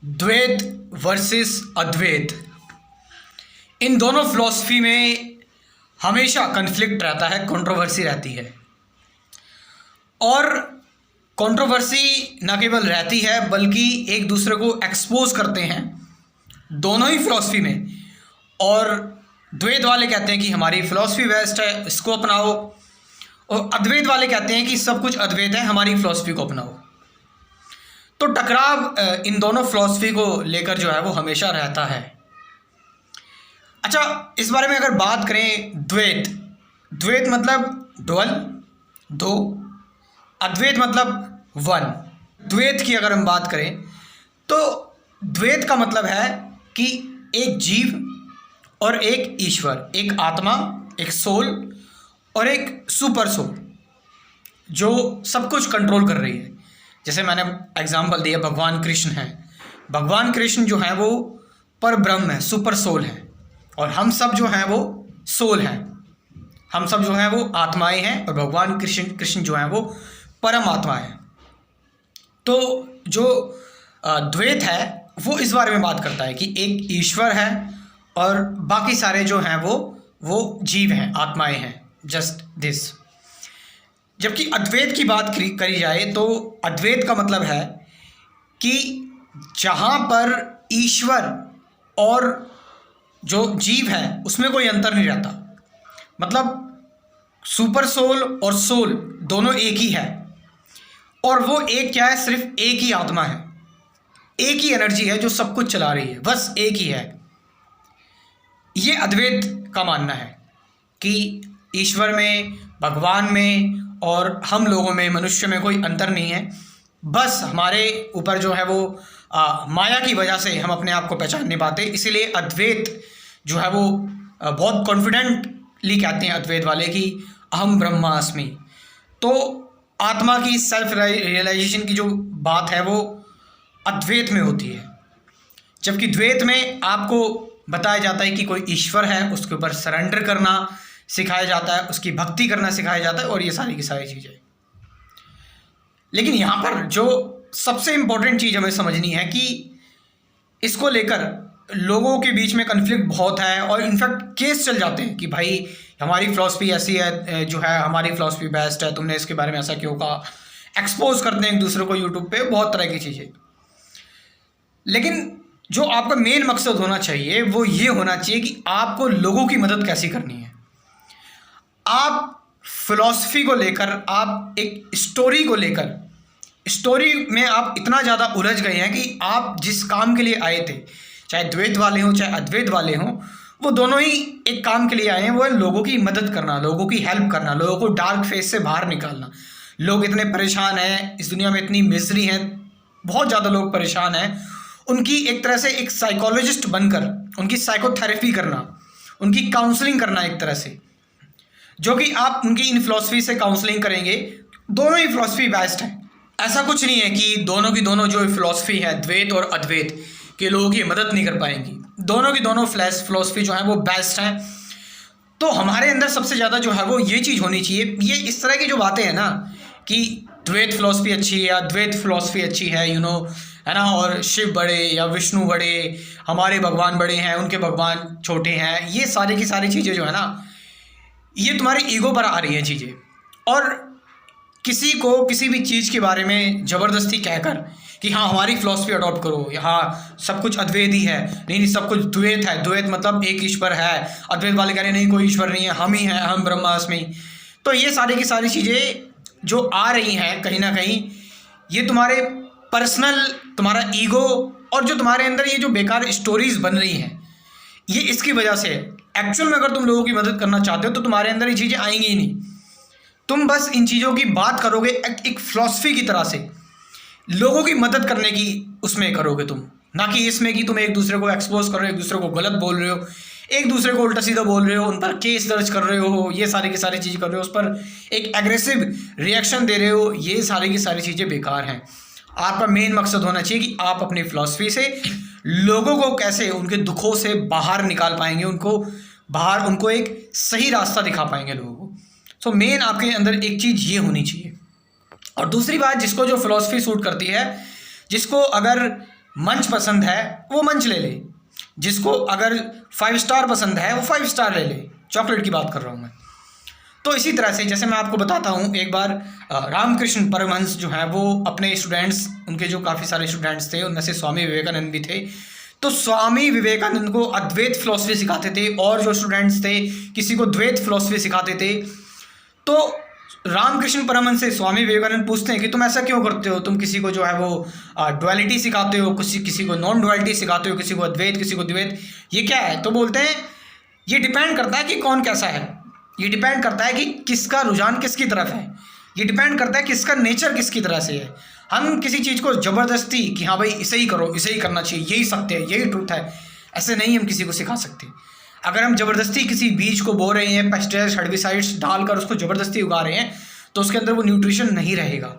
द्वैत वर्सेस अद्वैत, इन दोनों फिलॉसफी में हमेशा कन्फ्लिक्ट रहता है, कंट्रोवर्सी रहती है। और कंट्रोवर्सी न केवल रहती है बल्कि एक दूसरे को एक्सपोज करते हैं दोनों ही फिलॉसफी में। और द्वैत वाले कहते हैं कि हमारी फिलॉसफी बेस्ट है, इसको अपनाओ, और अद्वैत वाले कहते हैं कि सब कुछ अद्वैत है, हमारी फिलॉसफी को अपनाओ। तो टकराव इन दोनों फिलॉसफी को लेकर जो है वो हमेशा रहता है। अच्छा, इस बारे में अगर बात करें, द्वैत द्वैत मतलब डुअल, दो, अद्वैत मतलब वन। द्वैत की अगर हम बात करें तो द्वैत का मतलब है कि एक जीव और एक ईश्वर, एक आत्मा, एक सोल और एक सुपर सोल जो सब कुछ कंट्रोल कर रही है। जैसे मैंने एग्जांपल दिया, भगवान कृष्ण हैं। भगवान कृष्ण जो है वो पर ब्रह्म है, सुपर सोल है, और हम सब जो हैं वो सोल हैं, हम सब जो हैं वो आत्माएं हैं, और भगवान कृष्ण जो हैं वो परम आत्मा है। तो जो द्वैत है वो इस बारे में बात करता है कि एक ईश्वर है और बाकी सारे जो हैं वो जीव हैं, आत्माएं हैं, जस्ट दिस। जबकि अद्वैत की बात करी जाए तो अद्वैत का मतलब है कि जहाँ पर ईश्वर और जो जीव है उसमें कोई अंतर नहीं रहता। मतलब सुपर सोल और सोल दोनों एक ही है, और वो एक क्या है, सिर्फ एक ही आत्मा है, एक ही एनर्जी है जो सब कुछ चला रही है, बस एक ही है। ये अद्वैत का मानना है कि ईश्वर में, भगवान में और हम लोगों में, मनुष्य में कोई अंतर नहीं है। बस हमारे ऊपर जो है वो माया की वजह से हम अपने आप को पहचान नहीं पाते। इसीलिए अद्वैत जो है वो बहुत कॉन्फिडेंटली कहते हैं अद्वैत वाले कि अहम ब्रह्मास्मि। तो आत्मा की सेल्फ रियलाइजेशन की जो बात है वो अद्वैत में होती है। जबकि द्वैत में आपको बताया जाता है कि कोई ईश्वर है, उसके ऊपर सरेंडर करना सिखाया जाता है, उसकी भक्ति करना सिखाया जाता है, और ये सारी की सारी चीज़ें। लेकिन यहाँ पर जो सबसे इम्पोर्टेंट चीज़ हमें समझनी है कि इसको लेकर लोगों के बीच में कन्फ्लिक्ट बहुत है, और इनफैक्ट केस चल जाते हैं कि भाई हमारी फ़िलॉसफी ऐसी है, जो है हमारी फ़िलॉसफी बेस्ट है, तुमने इसके बारे में ऐसा क्यों कहा। एक्सपोज करते हैं एक दूसरे को यूट्यूब पे, बहुत तरह की चीज़ें। लेकिन जो आपका मेन मकसद होना चाहिए वो ये होना चाहिए कि आपको लोगों की मदद कैसी करनी है। आप फिलॉसफी को लेकर, आप एक स्टोरी को लेकर, स्टोरी में आप इतना ज़्यादा उलझ गए हैं कि आप जिस काम के लिए आए थे, चाहे द्वैत वाले हों चाहे अद्वैत वाले हों, वो दोनों ही एक काम के लिए आए हैं, वो है लोगों की मदद करना, लोगों की हेल्प करना, लोगों को डार्क फेज से बाहर निकालना। लोग इतने परेशान हैं, इस दुनिया में इतनी मिजरी है, बहुत ज़्यादा लोग परेशान हैं। उनकी एक तरह से एक साइकोलॉजिस्ट बनकर उनकी साइकोथेरेपी करना, उनकी काउंसलिंग करना एक तरह से, जो कि आप उनकी इन फिलॉसफी से काउंसलिंग करेंगे। दोनों ही फिलॉसफी बेस्ट है। ऐसा कुछ नहीं है कि दोनों की दोनों जो फिलॉसफी है, द्वैत और अद्वैत, के लोगों की मदद नहीं कर पाएंगी। दोनों की दोनों फिलॉसफी जो है वो बेस्ट हैं। तो हमारे अंदर सबसे ज़्यादा जो है वो ये चीज़ होनी चाहिए। ये इस तरह की जो बातें हैं ना कि द्वैत फिलॉसफी अच्छी है या द्वैत फिलॉसफी अच्छी है, है ना, और शिव बड़े या विष्णु बड़े, हमारे भगवान बड़े हैं, उनके भगवान छोटे हैं, ये सारी की सारी चीज़ें जो है ना, ये तुम्हारे ईगो पर आ रही हैं चीज़ें। और किसी को किसी भी चीज़ के बारे में ज़बरदस्ती कहकर कि हाँ हमारी फिलॉसफी अडॉप्ट करो, हाँ सब कुछ अद्वैत ही है, नहीं सब कुछ द्वैत है, द्वैत मतलब एक ईश्वर है, अद्वैत वाले कह रहे नहीं कोई ईश्वर नहीं है, हम ही हैं, हम ब्रह्मास्मि। तो ये सारी की सारी चीज़ें जो आ रही हैं कहीं ना कहीं, ये तुम्हारे पर्सनल, तुम्हारा ईगो, और जो तुम्हारे अंदर ये जो बेकार स्टोरीज़ बन रही हैं, ये इसकी वजह से। एक्चुअल में अगर तुम लोगों की मदद करना चाहते हो तो तुम्हारे अंदर ये चीज़ें आएंगी ही नहीं। तुम बस इन चीज़ों की बात करोगे एक फिलॉसफी की तरह से, लोगों की मदद करने की उसमें करोगे तुम, ना कि इसमें कि तुम एक दूसरे को एक्सपोज कर रहे हो, एक दूसरे को गलत बोल रहे हो, एक दूसरे को उल्टा सीधा बोल रहे हो, उन पर केस दर्ज कर रहे हो, ये सारी की सारी चीज़ कर रहे हो, उस पर एक एग्रेसिव रिएक्शन दे रहे हो। ये सारी की सारी चीज़ें बेकार हैं। आपका मेन मकसद होना चाहिए कि आप अपनी फिलॉसफी से लोगों को कैसे उनके दुखों से बाहर निकाल पाएंगे, उनको एक सही रास्ता दिखा पाएंगे लोगों को। सो मेन आपके अंदर एक चीज़ ये होनी चाहिए। और दूसरी बात, जिसको जो फिलॉसफी सूट करती है, जिसको अगर मंच पसंद है वो मंच ले ले, जिसको अगर 5 स्टार पसंद है वो 5 स्टार ले ले। चॉकलेट की बात कर रहा हूँ मैं। तो इसी तरह से जैसे मैं आपको बताता हूँ, एक बार रामकृष्ण परमहंस जो हैं वो अपने स्टूडेंट्स, उनके जो काफ़ी सारे स्टूडेंट्स थे उनमें से स्वामी विवेकानंद भी थे, तो स्वामी विवेकानंद को अद्वैत फिलॉसफी सिखाते थे और जो स्टूडेंट्स थे किसी को द्वैत फिलॉसफी सिखाते थे। तो रामकृष्ण परमहंस से स्वामी विवेकानंद पूछते हैं कि तुम ऐसा क्यों करते हो, तुम किसी को जो है वो डुअलिटी सिखाते हो, किसी को नॉन डुअलिटी सिखाते हो, किसी को अद्वैत किसी को द्वैत, ये क्या है? तो बोलते हैं ये डिपेंड करता है कि कौन कैसा है, ये डिपेंड करता है कि किसका रुझान किसकी तरफ है, ये डिपेंड करता है किसका नेचर किसकी तरह से है। हम किसी चीज़ को ज़बरदस्ती कि हाँ भाई इसे ही करो, इसे ही करना चाहिए, यही सत्य है, यही ट्रूथ है, ऐसे नहीं हम किसी को सिखा सकते। अगर हम ज़बरदस्ती किसी बीज को बो रहे हैं, पेस्टिसाइड्स हर्बिसाइड्स डालकर उसको ज़बरदस्ती उगा रहे हैं, तो उसके अंदर वो न्यूट्रिशन नहीं रहेगा।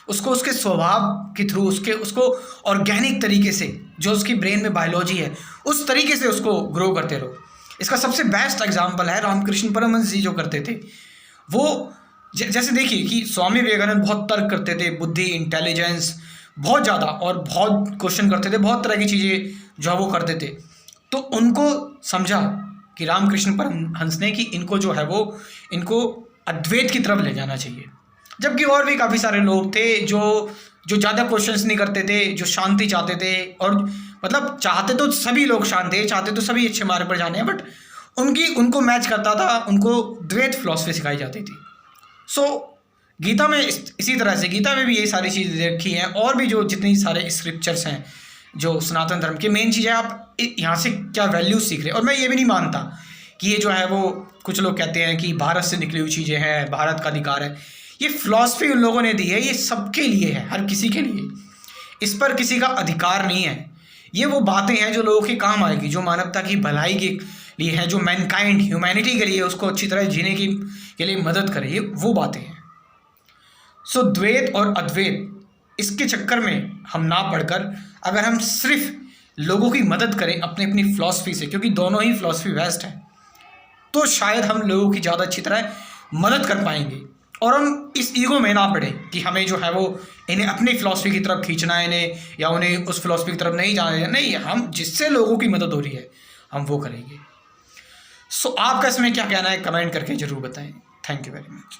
उसको उसके स्वभाव के थ्रू, उसको ऑर्गेनिक तरीके से, जो उसकी ब्रेन में बायोलॉजी है उस तरीके से उसको ग्रो करते रहो। इसका सबसे बेस्ट एग्जाम्पल है रामकृष्ण परमहंस जी जो करते थे। वो जैसे देखिए कि स्वामी विवेकानंद बहुत तर्क करते थे, बुद्धि इंटेलिजेंस बहुत ज़्यादा, और बहुत क्वेश्चन करते थे, बहुत तरह की चीज़ें जो है वो करते थे। तो उनको समझा कि रामकृष्ण परमहंस ने कि इनको जो है वो इनको अद्वैत की तरफ ले जाना चाहिए। जबकि और भी काफ़ी सारे लोग थे जो ज़्यादा क्वेश्चंस नहीं करते थे, जो शांति चाहते थे, और मतलब चाहते तो सभी लोग शांत थे, चाहते तो सभी अच्छे मार्ग पर जाने हैं, बट उनको मैच करता था, उनको द्वैत फिलॉसफी सिखाई जाती थी। सो गीता में इसी तरह से, गीता में भी ये सारी चीज़ें रखी हैं, और भी जो जितनी सारे स्क्रिप्चर्स हैं जो सनातन धर्म की मेन चीज़ है, आप यहाँ से क्या वैल्यूज सीख रहे हैं। और मैं ये भी नहीं मानता कि ये जो है वो, कुछ लोग कहते हैं कि भारत से निकली हुई चीज़ें हैं, भारत का अधिकार है, ये फिलॉसफी उन लोगों ने दी है, ये सबके लिए है, हर किसी के लिए, इस पर किसी का अधिकार नहीं है। ये वो बातें हैं जो लोगों के काम आएगी, जो मानवता की भलाई के लिए है, जो मैनकाइंड ह्यूमैनिटी के लिए उसको अच्छी तरह जीने के लिए मदद करे, ये वो बातें हैं। सो द्वैत और अद्वैत इसके चक्कर में हम ना पढ़कर अगर हम सिर्फ लोगों की मदद करें अपनी फ़िलॉसफी से, क्योंकि दोनों ही फ़िलॉसफी बेस्ट है, तो शायद हम लोगों की ज़्यादा अच्छी तरह मदद कर पाएंगे। और हम इस ईगो में ना पड़े कि हमें जो है वो इन्हें अपनी फ़िलॉसफी की तरफ खींचना है इन्हें, या उन्हें उस फ़िलॉसफी की तरफ नहीं जाना है। नहीं, हम जिससे लोगों की मदद हो रही है हम वो करेंगे। सो आपका इसमें क्या कहना है, कमेंट करके ज़रूर बताएं। Thank you very much.